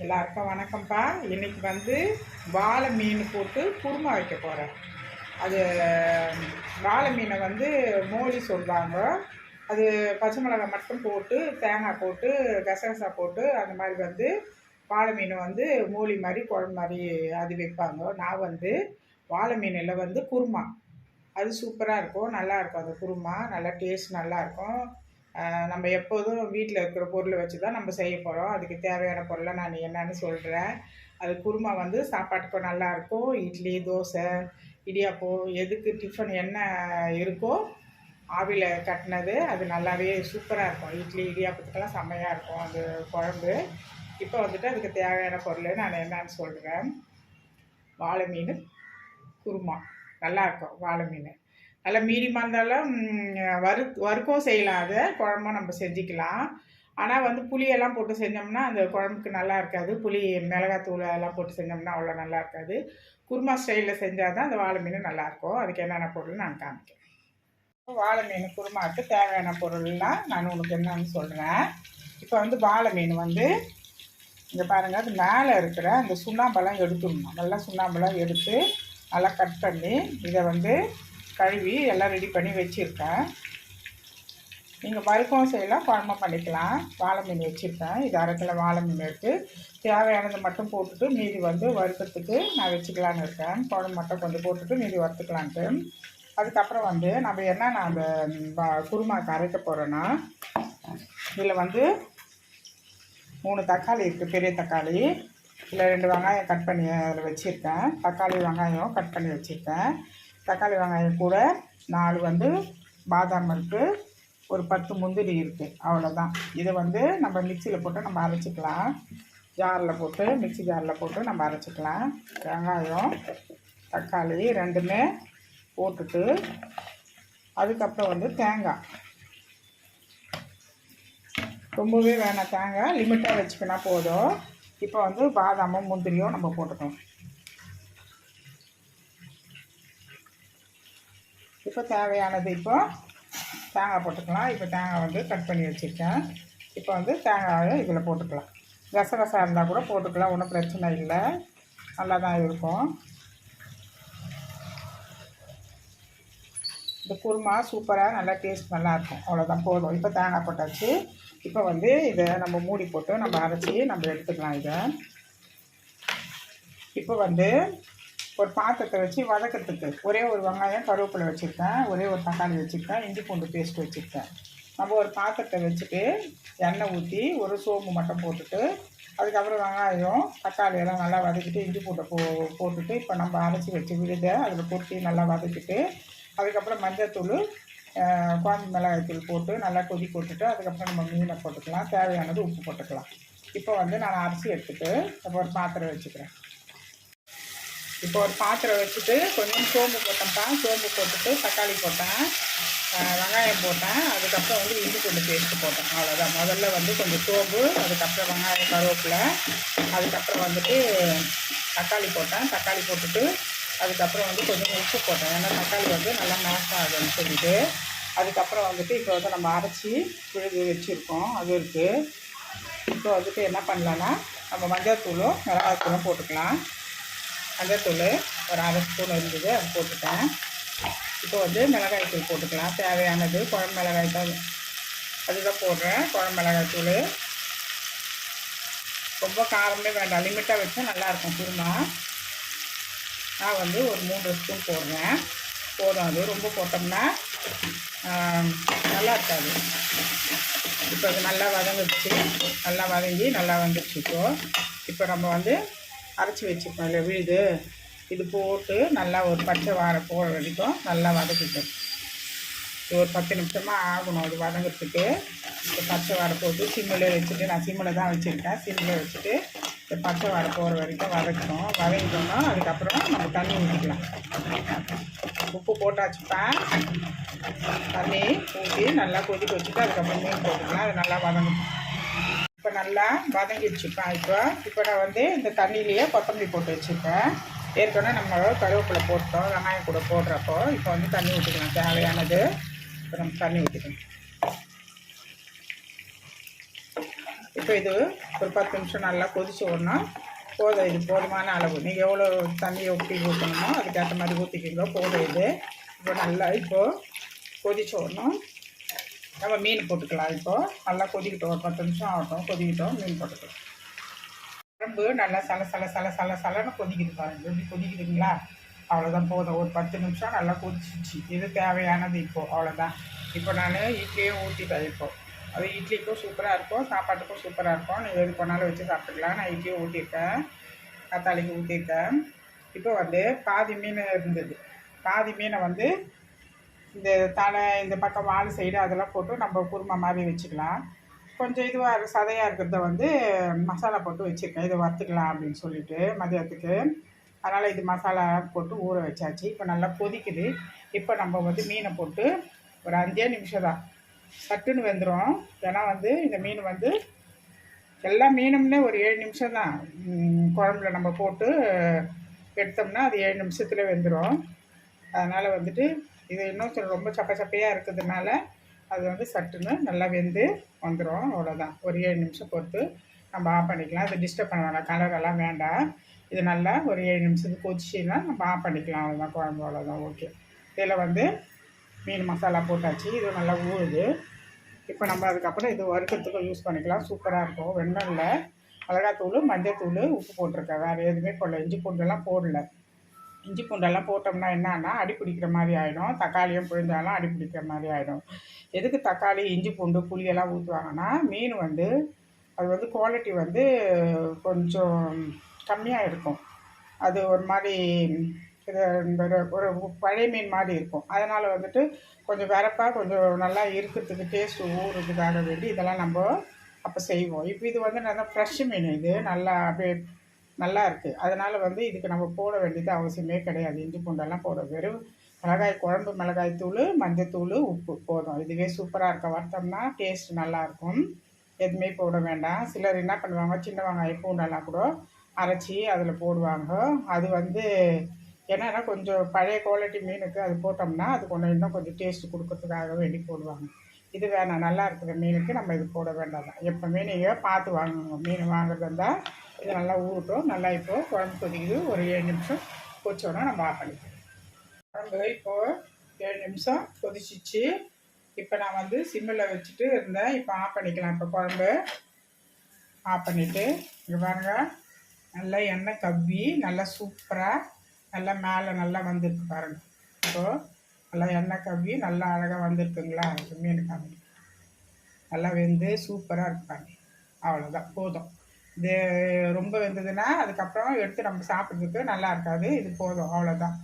எல்லாருக்கும் வணக்கம்ப்பா. இன்னைக்கு வந்து வாழை மீன் போட்டு குருமா வைக்க போகிறேன். அது வாழை மீனை வந்து மோலி சொல்லுவாங்க. அது பச்சை மிளகாய் மட்டும் போட்டு தேங்காய் போட்டு கசகசா போட்டு அந்த மாதிரி வந்து வாழை மீனை வந்து மோலி மாதிரி குழம்பு மாதிரி அது வைப்பாங்க. நான் வந்து வாழை மீனில் வந்து குருமா அது சூப்பராக இருக்கும், நல்லாயிருக்கும். அந்த குருமா நல்லா டேஸ்ட் நல்லாயிருக்கும். நம்ம எப்போதும் வீட்டில் இருக்கிற பொருளை வச்சு தான் நம்ம செய்ய போகிறோம். அதுக்கு தேவையான பொருளை நான் என்னன்னு சொல்கிறேன். அது குருமா வந்து சாப்பாட்டுக்கும் நல்லாயிருக்கும். இட்லி, தோசை, இடியாப்பம் எதுக்கு டிஃபன் என்ன இருக்கோ ஆவியில் கட்டினது அது நல்லாவே சூப்பராக இருக்கும். இட்லி இடியாப்பத்துக்கெல்லாம் செம்மையாக இருக்கும் அந்த குழம்பு. இப்போ வந்துட்டு அதுக்கு தேவையான பொருள் நான் என்னன்னு சொல்கிறேன். வாழை மீன் குருமா நல்லாயிருக்கும். வாழை மீன் நல்லா மீடியமாக இருந்தாலும் வறுக்கவும் செய்யலாம், அதை குழம்பா நம்ம செஞ்சுக்கலாம். ஆனால் வந்து புளியெல்லாம் போட்டு செஞ்சோம்னா அந்த குழம்புக்கு நல்லா இருக்காது. புளி மிளகாத்தூள் அதெல்லாம் போட்டு செஞ்சோம்னா அவ்வளோ நல்லா இருக்காது. குருமா ஸ்டைலில் செஞ்சால் தான் அந்த வாழை மீன் நல்லாயிருக்கும். அதுக்கு என்னென்ன பொருள் நான் காமிக்கிறேன். வாழை மீன் குருமாவுக்கு தேவையான பொருள்லாம் நான் உனக்கு என்னன்னு சொல்கிறேன். இப்போ வந்து வாழை மீன் வந்து இங்கே பாருங்கள், அது மேலே இருக்கிற அந்த சுண்ணாம்பெல்லாம் எடுத்துடணும். நல்லா சுண்ணாம்பெல்லாம் எடுத்து நல்லா கட் பண்ணி இதை வந்து கழுவி எல்லாம் ரெடி பண்ணி வச்சுருக்கேன். நீங்கள் வறுக்கவும் செய்யலாம், குழம்பும் பண்ணிக்கலாம். வாழை மீன் வச்சுருக்கேன். இது 1/2 கிலோ வாழை மீன் இருக்குது. தேவையானது மட்டும் போட்டுட்டு மீதி வந்து வறுக்கிறதுக்கு நான் வச்சுக்கலான்னு இருக்கேன். குழம்பு மட்டும் கொஞ்சம் போட்டுட்டு மீதி வறுத்துக்கலான்ட்டு. அதுக்கப்புறம் வந்து நம்ம என்ன நான் அந்த குருமாவுக்கு அரைக்க போகிறேன்னா, இதில் வந்து 3 தக்காளி இருக்குது, பெரிய தக்காளி. இதில் 2 வெங்காயம் கட் பண்ணி அதில் வச்சுருக்கேன். தக்காளி வெங்காயம் கட் பண்ணி வச்சுருக்கேன். தக்காளி வெங்காயம் கூட 4 வந்து பாதாம் இருக்குது, ஒரு 10 முந்திரி இருக்குது. அவ்வளோதான். இதை வந்து நம்ம மிக்சியில் போட்டு நம்ம அரைச்சிக்கலாம். ஜாரில் போட்டு மிக்சி ஜாரில் போட்டு நம்ம அரைச்சிக்கலாம். வெங்காயம் தக்காளி ரெண்டுமே போட்டுட்டு அதுக்கப்புறம் வந்து தேங்காய் ரொம்பவே வேணாம், தேங்காய் லிமிட்டாக வச்சுக்கினா போதும். இப்போ வந்து பாதாமும் முந்திரியும் நம்ம போட்டுக்கலாம். இப்போ தேவையானது இப்போ தேங்காய் போட்டுக்கலாம். இப்போ தேங்காய் வந்து கட் பண்ணி வச்சுருக்கேன். இப்போ வந்து தேங்காயை இதில் போட்டுக்கலாம். கசகசா இருந்தால் கூட போட்டுக்கலாம், ஒன்றும் பிரச்சனை இல்லை, நல்லா தான் இருக்கும். இந்த குருமா சூப்பராக நல்லா டேஸ்ட் நல்லாயிருக்கும். அவ்வளோதான், போதும். இப்போ தேங்காய் போட்டாச்சு. இப்போ வந்து இதை நம்ம மூடி போட்டு நம்ம அரைச்சி நம்ம எடுத்துக்கலாம். இதை இப்போ வந்து ஒரு பாத்திரத்தை வச்சு வதக்கிறதுக்கு ஒரே ஒரு வெங்காயம் கருவேப்பிலை வச்சுருக்கேன், ஒரே ஒரு தக்காளி வச்சுருக்கேன், இஞ்சி பூண்டு பேஸ்ட் வச்சுருக்கேன். நம்ம ஒரு பாத்திரத்தை வச்சுட்டு எண்ணெய் ஊற்றி ஒரு சோம்பு மட்டும் போட்டுட்டு அதுக்கப்புறம் வெங்காயம் தக்காளி எல்லாம் நல்லா வதக்கிட்டு இஞ்சி பூண்டை போட்டுட்டு இப்போ நம்ம அரைச்சி வச்சு விழுத அதில் கொட்டி நல்லா வதக்கிட்டு அதுக்கப்புறம் மஞ்சள்தூள் குழம்பு மிளகாய்த்தூள் போட்டு நல்லா கொதி போட்டுட்டு அதுக்கப்புறம் நம்ம மீனை போட்டுக்கலாம். தேவையானது உப்பு போட்டுக்கலாம். இப்போ வந்து நான் அரிசி எடுத்துகிட்டு இப்போ ஒரு பாத்திரம் வச்சுக்கிறேன். இப்போ ஒரு பாத்திரம் வச்சுட்டு கொஞ்சம் சோம்பு போட்டேன்ப்பா. சோம்பு போட்டுட்டு தக்காளி போட்டேன், வெங்காயம் போட்டேன், அதுக்கப்புறம் வந்து இஞ்சி பூண்டு பேஸ்ட்டு போட்டேன். அவ்வளோதான். முதல்ல வந்து கொஞ்சம் சோம்பு, அதுக்கப்புறம் வெங்காயம் கருவேப்பிலை, அதுக்கப்புறம் வந்துட்டு தக்காளி போட்டேன். தக்காளி போட்டுட்டு அதுக்கப்புறம் வந்து கொஞ்சம் உப்பு போட்டேன், ஏன்னா தக்காளி வந்து நல்லா மேஷ் ஆகுதுன்னு சொல்லிட்டு. அதுக்கப்புறம் வந்துட்டு இப்போ வந்து நம்ம அரைச்சி விழுது வச்சுருக்கோம், அது இருக்குது. இப்போ வந்துட்டு என்ன பண்ணலான்னா நம்ம மஞ்சள்தூளும் மிளகாய்த்தூளும் போட்டுக்கலாம். மஞ்சள்தூள் ஒரு 1/2 ஸ்பூன் இருந்தது, அது போட்டுட்டேன். இப்போ வந்து மிளகாய்த்தூள் போட்டுக்கலாம். தேவையானது குழம்பு மிளகாய்த்தூள் அதுதான் போடுறேன். குழம்பு மிளகாய்த்தூள் ரொம்ப காரமே வேண்டாம், லிமிட்டாக வச்சா நல்லாயிருக்கும் குருமா. நான் வந்து ஒரு 3 ஸ்பூன் போடுறேன், போதும். அது ரொம்ப போட்டோம்னா நல்லா இருக்காது. இப்போ அது நல்லா வதங்கிடுச்சு, நல்லா வதங்கி நல்லா வந்துடுச்சு. இப்போ நம்ம வந்து அரைச்சி வச்சுப்போம் இல்லை விழுது, இது போட்டு நல்லா ஒரு பச்சை வாழை போகிற வரைக்கும் நல்லா வதக்கிட்டோம். இது ஒரு 10 நிமிஷமாக ஆகணும் அது வதங்கிறதுக்கு. இந்த பச்சை வாழை போட்டு சிம்மில் வச்சுட்டு, நான் சிம்மில் தான் வச்சுருக்கேன், சிம்மில் வச்சுட்டு இந்த பச்சை வாழை போகிற வரைக்கும் வதக்கணும். வதங்கிட்டோம்னா அதுக்கப்புறம் நம்ம தண்ணி ஊற்றிக்கலாம். உப்பு போட்டாச்சுப்பேன். தண்ணி ஊற்றி நல்லா கொதிக்க வச்சுட்டு அதுக்கப்புறம் மீன் போட்டுக்கலாம். அது நல்லா வதங்கணும். இப்போ நல்லா வதங்கிடுச்சுப்பேன். இப்போ நான் வந்து இந்த தண்ணியிலேயே கொத்தமல்லி போட்டு வச்சுருக்கேன். ஏற்கனவே நம்ம கருவேப்பிலை போட்டோம் வெங்காயம் கூட போடுறப்போ. இப்போ வந்து தண்ணி ஊற்றிக்கலாம் தேவையானது. இப்போ நம்ம தண்ணி ஊற்றிக்கணும். இப்போ இது ஒரு 10 நிமிஷம் நல்லா கொதிச்சு விடணும். போதும், இது போதுமான அளவு. நீங்கள் எவ்வளோ தண்ணியை ஊற்றணுமோ அதுக்கேற்ற மாதிரி ஊற்றிக்கிங்க. போதும் இது. இப்போ நல்லா இப்போது கொதிச்சு விடணும். நம்ம மீன் போட்டுக்கலாம். இப்போது நல்லா கொதிக்கிட்டோம், ஒரு 10 நிமிஷம் ஆகட்டும். கொதிக்கிட்டோம், மீன் போட்டுக்கலாம். குழம்பு நல்லா சலன்னு கொதிக்குது பாருங்கள். எப்படி கொதிக்குதுங்களா? அவ்வளோதான், போதும். ஒரு 10 நிமிஷம் நல்லா கொதிச்சிச்சு. இது தேவையானது. இப்போது அவ்வளோதான். இப்போ நான் இட்லியும் ஊற்றிட்டேன். இப்போது அது இட்லிக்கும் சூப்பராக இருக்கும், சாப்பாட்டுக்கும் சூப்பராக இருக்கும். நீங்கள் எது பண்ணாலும் வச்சு சாப்பிட்டுக்கலாம். நான் இட்லியும் ஊற்றிருக்கேன், தக்காளிக்கு ஊற்றிருக்கேன். இப்போ வந்து பாதி மீன் இருந்தது. பாதி மீனை வந்து இந்த தலை, இந்த பக்கம் வால் சைடு அதெல்லாம் போட்டு நம்ம குருமா மாதிரி வச்சுக்கலாம். கொஞ்சம் இதுவாக சதையாக இருக்கிறத வந்து மசாலா போட்டு வச்சுருக்கேன். இதை வறுத்துக்கலாம் அப்படின்னு சொல்லிட்டு மதியத்துக்கு. அதனால் இது மசாலா போட்டு ஊற வச்சாச்சு. இப்போ நல்லா கொதிக்குது. இப்போ நம்ம வந்து மீனை போட்டு ஒரு 5 நிமிஷம் தான், சட்டுன்னு வெந்துடும். ஏன்னா வந்து இந்த மீன் வந்து எல்லா மீனும்னே ஒரு 7 நிமிஷம் தான். குழம்புல நம்ம போட்டு எடுத்தோம்னா அது 7 நிமிஷத்தில் வெந்துடும். அதனால் வந்துட்டு இது இன்னும் ரொம்ப சப்பையாக இருக்கிறதுனால அது வந்து சட்டுன்னு நல்லா வெந்து வந்துடும். அவ்வளோதான். ஒரு 7 நிமிஷம் பொறுத்து நம்ம ஆஃப் பண்ணிக்கலாம். இது டிஸ்டர்ப் பண்ண வேண்டாம், கலரெல்லாம் வேண்டாம். இது நல்லா ஒரு 7 நிமிஷத்துக்கு கொதிச்சுன்னா நம்ம ஆஃப் பண்ணிக்கலாம். அவ்வளோதான் குழம்பு. அவ்வளோதான், ஓகே. இதில் வந்து மீன் மசாலா போட்டாச்சு. இது நல்லா ஊறுது. இப்போ நம்ம அதுக்கப்புறம் இது வறுக்கிறதுக்கும் யூஸ் பண்ணிக்கலாம். சூப்பராக இருக்கும். வெண்ணெயில் மிளகாத்தூள், மஞ்சத்தூள், உப்பு போட்டிருக்கேன். வேறு எதுவுமே போடல. இஞ்சி பூண்டெல்லாம் போடல. இஞ்சி பூண்டெல்லாம் போட்டோம்னா என்னன்னா அடி பிடிக்கிற மாதிரி ஆகிடும். தக்காளியும் புழிஞ்சாலும் அடி பிடிக்கிற மாதிரி ஆகிடும். எதுக்கு தக்காளி, இஞ்சி பூண்டு, புளியெல்லாம் ஊற்றுவாங்கன்னா மீன் வந்து அது வந்து குவாலிட்டி வந்து கொஞ்சம் கம்மியாக இருக்கும். அது ஒரு மாதிரி இது ஒரு பழைய மீன் மாதிரி இருக்கும். அதனால் வந்துட்டு கொஞ்சம் வரப்பாக கொஞ்சம் நல்லா இருக்கிறதுக்கு, டேஸ்ட்டு ஊறுறதுக்காக வேண்டி இதெல்லாம் நம்ம அப்போ செய்வோம். இப்போ இது வந்து நல்லா ஃப்ரெஷ் மீன். இது நல்லா அப்படியே நல்லா இருக்குது. அதனால் வந்து இதுக்கு நம்ம போட வேண்டியது அவசியமே கிடையாது. இஞ்சி பூண்டெல்லாம் போட, வெறும் மிளகாய், குழம்பு மிளகாய் தூள், மஞ்சத்தூள், உப்பு போதும். இதுவே சூப்பராக இருக்க. வறுத்தோம்னா டேஸ்ட் நல்லாயிருக்கும். எதுவுமே போட வேண்டாம். சிலர் என்ன பண்ணுவாங்க, சின்ன வெங்காயம் பூண்டெல்லாம் கூட அரைச்சி அதில் போடுவாங்க. அது வந்து என்னென்னா கொஞ்சம் பழைய குவாலிட்டி மீனுக்கு அது போட்டோம்னா அது இன்னும் கொஞ்சம் டேஸ்ட்டு கொடுக்கறதுக்காக வேண்டி போடுவாங்க. இது வேணாம், நல்லா இருக்கிற மீனுக்கு நம்ம இது போட வேண்டாம் தான். எப்போவுமே நீங்கள் பார்த்து வாங்குங்க. மீன் வாங்குறதா இருந்தால் இது நல்லா ஊறட்டும். நல்லா இப்போது குழம்பு கொதிக்குது. ஒரு 7 நிமிஷம் கொதிச்சோன்னா நம்ம ஆஃப் பண்ணிக்கலாம். குழம்பு இப்போது 7 நிமிஷம் கொதிச்சிச்சு. இப்போ நான் வந்து சிம்மில் வச்சுட்டு இருந்தேன். இப்போ ஆஃப் பண்ணிக்கலாம். இப்போ குழம்பு ஆஃப் பண்ணிவிட்டு இங்கே பாருங்கள், நல்லா எண்ணெய் கவ்வி நல்லா சூப்பராக நல்லா மேலே நல்லா வந்திருக்கு பாருங்கள். இப்போது நல்லா எண்ணெய் கவ்வி நல்லா அழகாக வந்திருக்குங்களா? மீன் காமி நல்லா வெந்து சூப்பராக இருப்பாங்க. அவ்வளோதான், போதும். இது ரொம்ப வெந்ததுன்னா அதுக்கப்புறம் எடுத்து நம்ம சாப்பிட்றதுக்கு நல்லா இருக்காது. இது போதும், அவ்வளோதான்.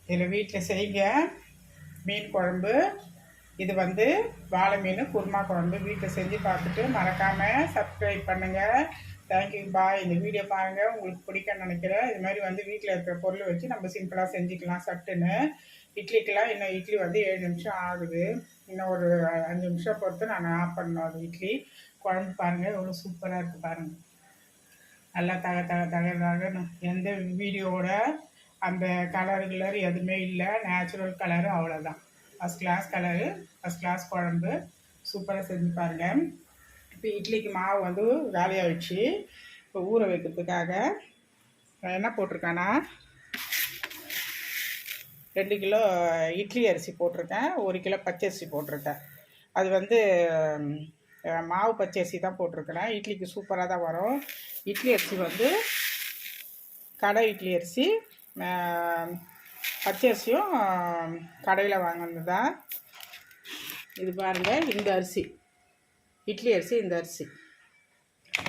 இதில் வீட்டில் செய்யுங்க மீன் குழம்பு. இது வந்து வாழை மீன் குருமா குழம்பு. வீட்டில் செஞ்சு பார்த்துட்டு மறக்காமல் சப்ஸ்கிரைப் பண்ணுங்கள். தேங்க்யூ, பாய். இந்த வீடியோ பாருங்கள், உங்களுக்கு பிடிக்கும்னு நினைக்கிறேன். இது மாதிரி வந்து வீட்டில் இருக்கிற பொருள் வச்சு நம்ம சிம்பிளாக செஞ்சுக்கலாம் சட்டுன்னு. இட்லிக்கெலாம் இன்னும் இட்லி வந்து 7 நிமிஷம் ஆகுது. இன்னும் ஒரு 5 நிமிஷம் பொறுத்து நான் ஆஃப் பண்ணணும். அது இட்லி குழம்பு பாருங்கள் எவ்வளோ சூப்பராக இருக்குது பாருங்கள். நல்லா தகன்னு எந்த வீடியோவோட அந்த கலர் எதுவுமே இல்லை. நேச்சுரல் கலரு, அவ்வளோதான். First class colour, first class குழம்பு. சூப்பராக செஞ்சு பாருங்கள். இப்போ இட்லிக்கு மாவு வந்து காலியாகிடுச்சு. இப்போ ஊற வைக்கிறதுக்காக நான் என்ன போட்டிருக்கேன்னா 2 கிலோ இட்லி அரிசி போட்டிருக்கேன், 1 கிலோ பச்சரிசி போட்டிருக்கேன். அது வந்து மாவு பச்சரிசி தான் போட்டிருக்கிறேன். இட்லிக்கு சூப்பராக தான் வரும். இட்லி அரிசி வந்து கடை இட்லி அரிசி, பச்சரிசியும் கடையில் வாங்கினது தான். இது பாருங்கள், இந்த அரிசி இட்லி அரிசி. இந்த அரிசி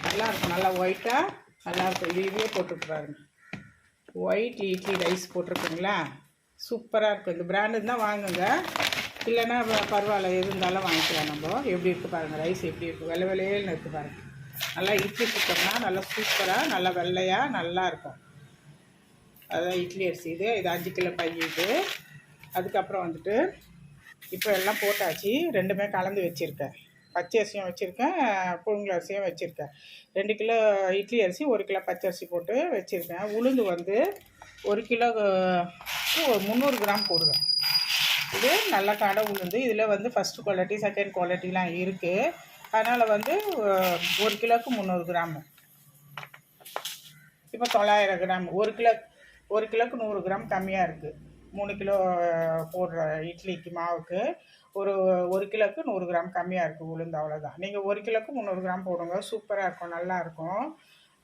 நல்லாயிருக்கும், நல்லா ஒயிட்டாக நல்லாயிருக்கும். இதுவே போட்டுருக்குறாருங்க, ஒயிட் இட்லி ரைஸ் போட்டிருக்குங்களா? சூப்பராக இருக்கும். இந்த பிராண்டு தான் வாங்குங்க, இல்லைன்னா பரவாயில்ல, எது இருந்தாலும் வாங்கிக்கலாம். நம்ம எப்படி இருக்குது பாருங்கள், ரைஸ் எப்படி இருக்குது, வெள்ளை வெள்ளையேன்னு இருக்குது பாருங்கள். நல்லா இட்லி சுத்தம்னா நல்லா சூப்பராக நல்லா வெள்ளையாக நல்லா இருக்கும். அதுதான் இட்லி அரிசி. இது 5 கிலோ பை இது. அதுக்கப்புறம் வந்துட்டு இப்போ எல்லாம் போட்டாச்சு. ரெண்டுமே கலந்து வச்சுருக்கேன். பச்சை அரிசியும் வச்சுருக்கேன், புழுங்கல் அரிசியும் வச்சுருக்கேன். 2 கிலோ இட்லி அரிசி, 1 கிலோ பச்சரிசி போட்டு வச்சுருக்கேன். உளுந்து வந்து 1 கிலோ 300 கிராம் போடுவேன். இது நல்ல கடை உளுந்து. இதில் வந்து ஃபஸ்ட்டு குவாலிட்டி, செகண்ட் குவாலிட்டிலாம் இருக்குது. அதனால் வந்து 1 கிலோவுக்கு 300 கிராம். இப்போ 900 கிராம். 1 கிலோக்கு 100 கிராம் கம்மியாக இருக்குது. 3 கிலோ போடுற இட்லிக்கு மாவுக்கு ஒரு 1 கிலோக்கு 100 கிராம் கம்மியாக இருக்குது உளுந்து, அவ்வளோதான். நீங்கள் 1 கிலோக்கு 300 கிராம் போடுங்க, சூப்பராக இருக்கும், நல்லாயிருக்கும்.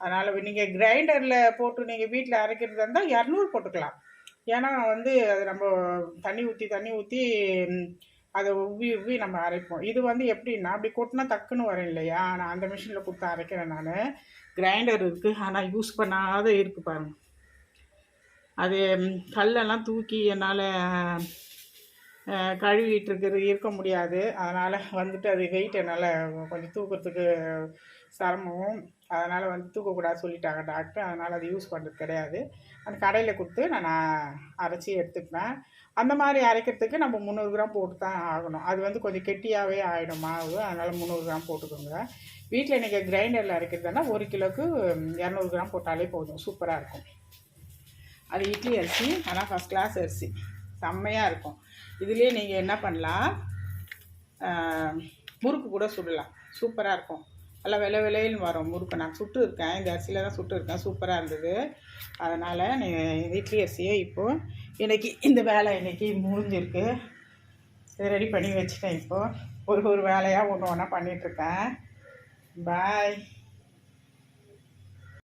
அதனால் நீங்கள் கிரைண்டரில் போட்டு நீங்கள் வீட்டில் அரைக்கிறதா இருந்தால் 200 போட்டுக்கலாம். ஏன்னா வந்து அது நம்ம தண்ணி ஊற்றி அதை உவ்வி நம்ம அரைப்போம். இது வந்து எப்படின்னா அப்படி கொட்டினா டக்குன்னு வரும் இல்லையா? நான் அந்த மிஷினில் கொடுத்து அரைக்கிறேன். நான் கிரைண்டர் இருக்குது, ஆனால் யூஸ் பண்ணாத இருக்குது பாருங்கள். அது கல்லெல்லாம் தூக்கி என்னால் கழுவிட்டு இருக்க முடியாது. அதனால் வந்துட்டு அது வெயிட் என்னால் கொஞ்சம் தூக்கிறதுக்கு சிரமம். அதனால் வந்து தூக்கக்கூடாது சொல்லிட்டாங்க டாக்டர். அதனால் அது யூஸ் பண்ணுறது கிடையாது. அந்த கடையில் கொடுத்து நான் அரைச்சி எடுத்துப்பேன். அந்த மாதிரி அரைக்கிறதுக்கு நம்ம 300 கிராம் போட்டு தான் ஆகணும். அது வந்து கொஞ்சம் கெட்டியாகவே ஆகிடும் மாவு. அதனால் 300 கிராம் போட்டுக்கோங்க. வீட்டில் நீங்கள் கிரைண்டரில் அரைக்கிறதுனா 1 கிலோவுக்கு 200 கிராம் போட்டாலே போதும், சூப்பராக இருக்கும். அது இட்லி அரிசி, ஆனால் ஃபஸ்ட் கிளாஸ் அரிசி, செம்மையாக இருக்கும். இதுலேயே நீங்கள் என்ன பண்ணலாம், முறுக்கு கூட சுடலாம், சூப்பராக இருக்கும். நல்லா விலைன்னு வரும் முறுக்கு. நான் சுட்டு இருக்கேன், இந்த அரிசியில் தான் சுட்டு இருக்கேன், சூப்பராக இருந்தது. அதனால் இட்லி அரிசியே இப்போது இன்றைக்கி இந்த வேலை இன்றைக்கி முடிஞ்சிருக்கு. இதை ரெடி பண்ணி வச்சுட்டேன். இப்போது ஒரு வேலையாக ஒன்று ஒன்றா பண்ணிகிட்ருக்கேன். பாய்.